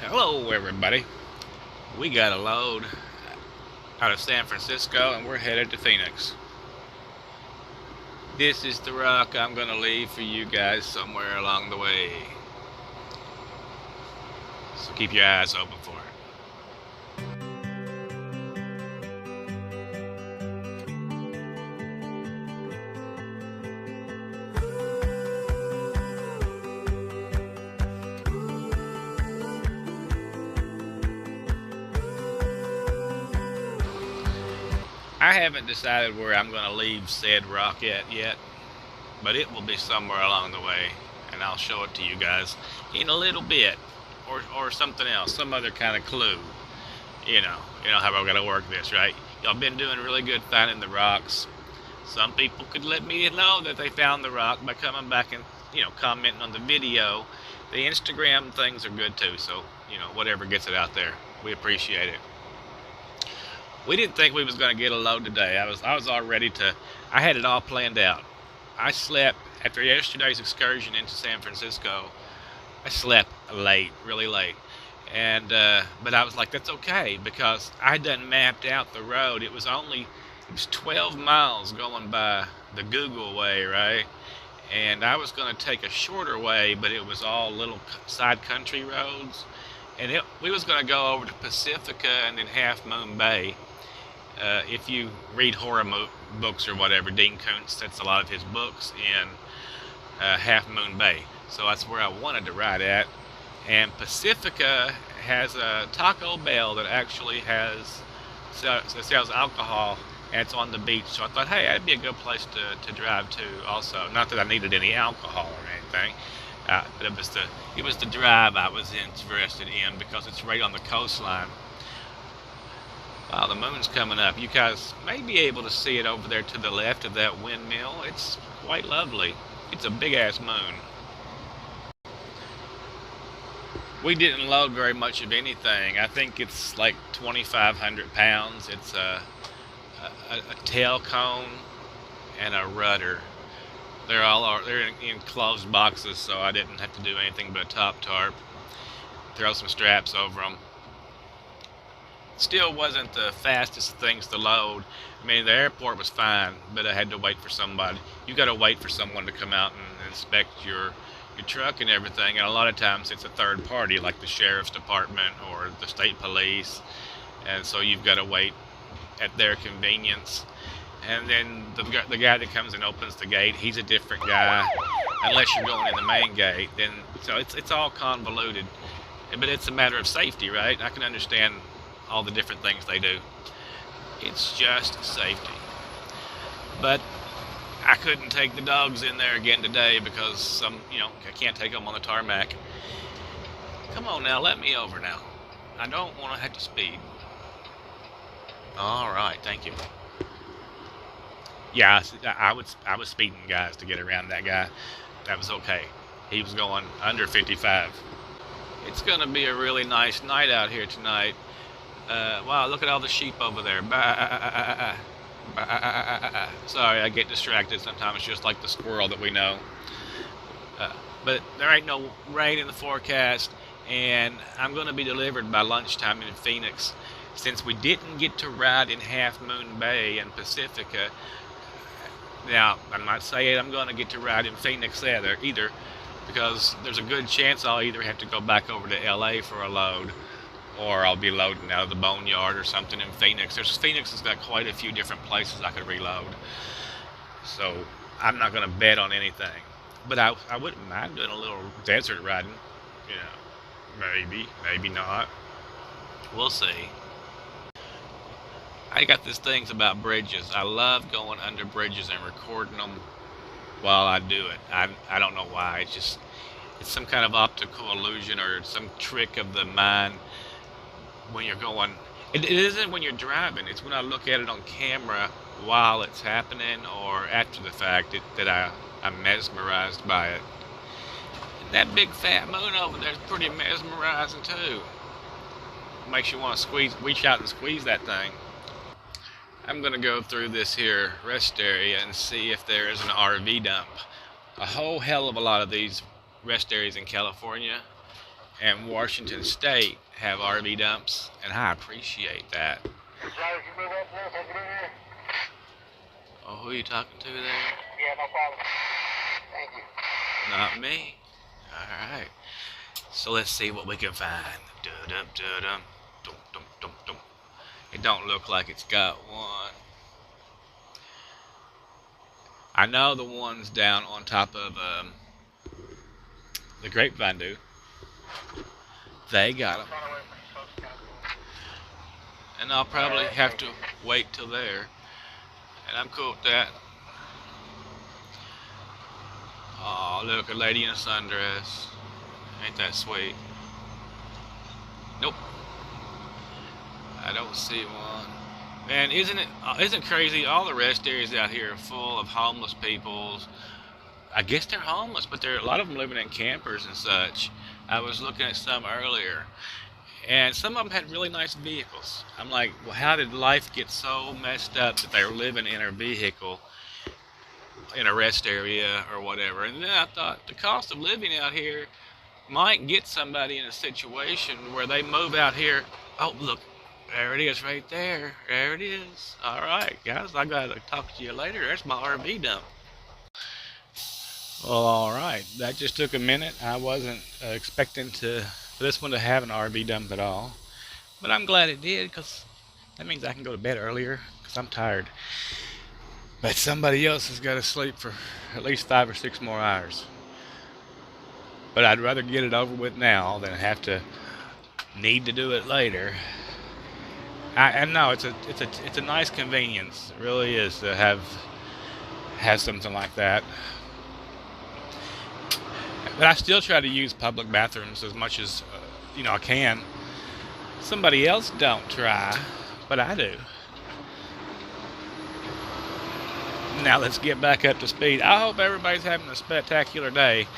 Hello, everybody. We got a load out of San Francisco and we're headed to Phoenix. This is the rock I'm going to leave for you guys somewhere along the way. So keep your eyes open for it. I haven't decided where I'm going to leave said rock at yet, but it will be somewhere along the way, and I'll show it to you guys in a little bit, or something else, some other kind of clue. You know how we're gonna work this, right? Y'all been doing really good finding the rocks. Some people could let me know that they found the rock by coming back and commenting on the video. The Instagram things are good too, so whatever gets it out there, we appreciate it. We didn't think we was gonna get a load today. I was all ready to. I had it all planned out. I slept after yesterday's excursion into San Francisco. I slept late, really late, and but I was like, that's okay because I done mapped out the road. It was 12 miles going by the Google way, right? And I was going to take a shorter way, but it was all little side country roads, and we was going to go over to Pacifica and then Half Moon Bay. If you read horror books or whatever, Dean Koontz sets a lot of his books in Half Moon Bay. So that's where I wanted to ride at. And Pacifica has a Taco Bell that actually sells alcohol, and it's on the beach. So I thought, hey, that'd be a good place to drive to. Also, not that I needed any alcohol or anything, but it was the drive I was interested in because it's right on the coastline. Wow, the moon's coming up. You guys may be able to see it over there to the left of that windmill. It's quite lovely. It's a big ass moon. We didn't load very much of anything. I think it's like 2,500 pounds. It's a tail cone and a rudder. They're in enclosed boxes, so I didn't have to do anything but a top tarp. Throw some straps over them. Still wasn't the fastest things to load. I mean, the airport was fine, but I had to wait for somebody. You got to wait for someone to come out and inspect your truck and everything. And a lot of times it's a third party, like the sheriff's department or the state police. And so you've got to wait at their convenience. And then the guy that comes and opens the gate, he's a different guy, unless you're going in the main gate. Then so it's all convoluted, but it's a matter of safety, right? I can understand all the different things they do. It's just safety. But I couldn't take the dogs in there again today because I can't take them on the tarmac. Come on now, let me over now. I don't want to have to speed. All right, thank you. Yeah, I was speeding, guys, to get around that guy. That was okay. He was going under 55. It's gonna be a really nice night out here tonight. Wow, look at all the sheep over there. Bah, bah. Sorry, I get distracted sometimes, just like the squirrel that we know. But there ain't no rain in the forecast, and I'm going to be delivered by lunchtime in Phoenix. Since we didn't get to ride in Half Moon Bay and Pacifica, now I'm not saying I'm going to get to ride in Phoenix either, because there's a good chance I'll either have to go back over to LA for a load, or I'll be loading out of the boneyard or something in Phoenix. Phoenix has got quite a few different places I could reload, so I'm not going to bet on anything. But I wouldn't mind doing a little desert riding, maybe not. We'll see. I got these things about bridges. I love going under bridges and recording them while I do it. I don't know why. It's some kind of optical illusion or some trick of the mind when you're going. It isn't when you're driving. It's when I look at it on camera while it's happening or after the fact that I'm mesmerized by it. And that big fat moon over there is pretty mesmerizing too. Makes you want to reach out and squeeze that thing. I'm going to go through this here rest area and see if there is an RV dump. A whole hell of a lot of these rest areas in California and Washington State have RV dumps, and I appreciate that. Oh, who are you talking to there? Yeah, no problem. Thank you. Not me. Alright. So let's see what we can find. Dum dum dum dum dum dum. It don't look like it's got one. I know the ones down on top of the Grapevine do. They got them. And I'll probably have to wait till there. And I'm cool with that. Oh, look, a lady in a sundress. Ain't that sweet? Nope. I don't see one. Man, isn't it crazy? All the rest areas out here are full of homeless people. I guess they're homeless, but a lot of them living in campers and such. I was looking at some earlier, and some of them had really nice vehicles. I'm like, well, how did life get so messed up that they were living in a vehicle in a rest area or whatever? And then I thought the cost of living out here might get somebody in a situation where they move out here. Oh, look, there it is right there. There it is. All right, guys, I gotta talk to you later. There's my RV dump. Well, all right. That just took a minute. I wasn't expecting for this one to have an RV dump at all, but I'm glad it did, because that means I can go to bed earlier, because I'm tired. But somebody else has got to sleep for at least 5 or 6 more hours. But I'd rather get it over with now than have to need to do it later. And no, it's a nice convenience. It really is to have something like that. But I still try to use public bathrooms as much as I can. Somebody else don't try, but I do. Now let's get back up to speed. I hope everybody's having a spectacular day,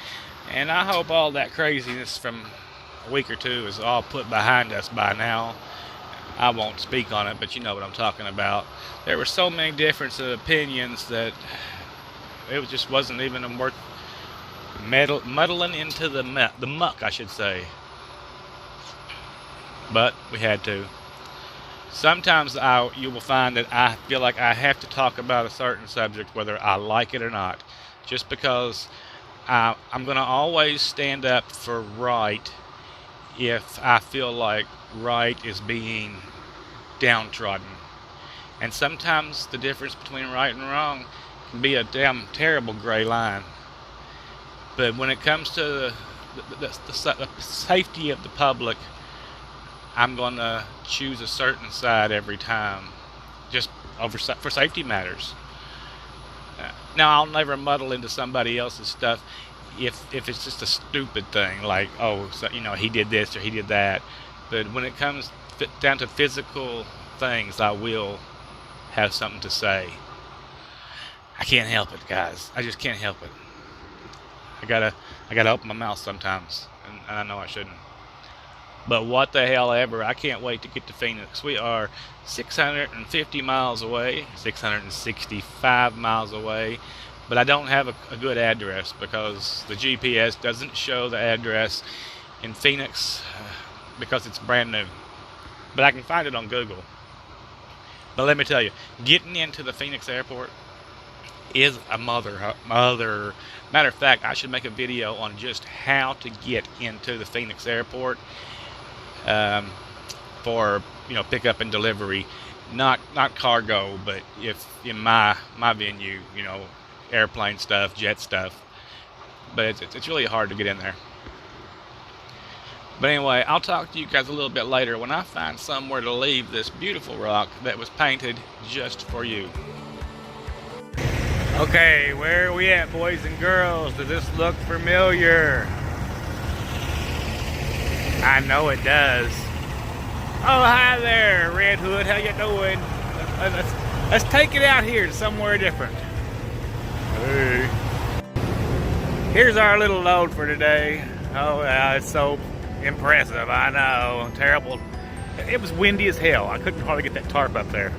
and I hope all that craziness from a week or two is all put behind us by now. I won't speak on it, but you know what I'm talking about. There were so many different opinions that it just wasn't even worth muddling into the muck, I should say. But we had to. Sometimes you will find that I feel like I have to talk about a certain subject whether I like it or not, just because I'm going to always stand up for right if I feel like right is being downtrodden. And sometimes the difference between right and wrong can be a damn terrible gray line. But when it comes to the safety of the public, I'm going to choose a certain side every time, just for safety matters. Now, I'll never muddle into somebody else's stuff if it's just a stupid thing, like, oh, so, he did this or he did that. But when it comes down to physical things, I will have something to say. I can't help it, guys. I just can't help it. I gotta open my mouth sometimes, and I know I shouldn't. But what the hell ever, I can't wait to get to Phoenix. We are 650 miles away, 665 miles away, but I don't have a good address because the GPS doesn't show the address in Phoenix because it's brand new. But I can find it on Google. But let me tell you, getting into the Phoenix airport is a mother. Matter of fact, I should make a video on just how to get into the Phoenix airport for pickup and delivery, not cargo, but if in my venue, airplane stuff, jet stuff. But it's really hard to get in there. But anyway, I'll talk to you guys a little bit later when I find somewhere to leave this beautiful rock that was painted just for you. Okay, where are we at, boys and girls? Does this look familiar? I know it does. Oh, hi there, Red Hood. How you doing? Let's take it out here to somewhere different. Hey. Here's our little load for today. Oh, yeah, it's so impressive. I know. Terrible. It was windy as hell. I couldn't hardly get that tarp up there.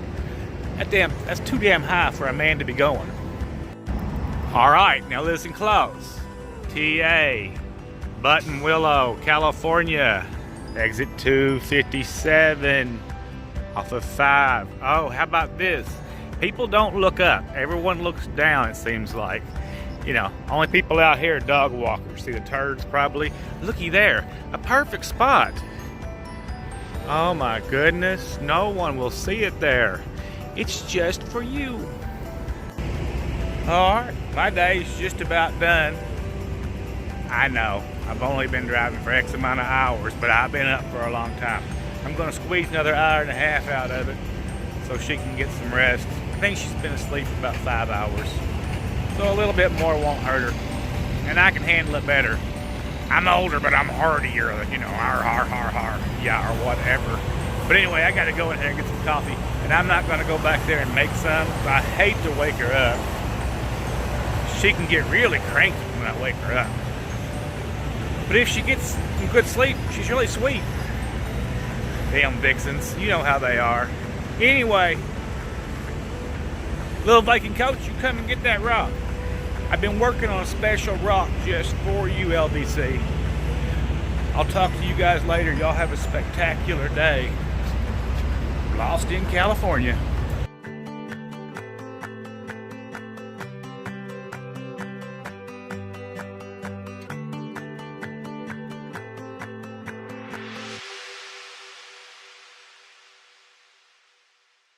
That's too damn high for a man to be going. All right, now listen close. TA, Buttonwillow, California. Exit 257 off of 5. Oh, how about this? People don't look up. Everyone looks down, it seems like. You know, only people out here are dog walkers. See the turds probably? Looky there, a perfect spot. Oh my goodness, no one will see it there. It's just for you. Alright, my day's just about done. I know, I've only been driving for X amount of hours, but I've been up for a long time. I'm gonna squeeze another hour and a half out of it so she can get some rest. I think she's been asleep for about 5 hours. So a little bit more won't hurt her. And I can handle it better. I'm older, but I'm hardier, you know, yeah, or whatever. But anyway, I gotta go in here and get some coffee. And I'm not gonna go back there and make some. I hate to wake her up. She can get really cranky when I wake her up. But if she gets some good sleep, she's really sweet. Damn vixens, you know how they are. Anyway, Little Viking Coach, you come and get that rock. I've been working on a special rock just for you, LBC. I'll talk to you guys later. Y'all have a spectacular day. Lost in California.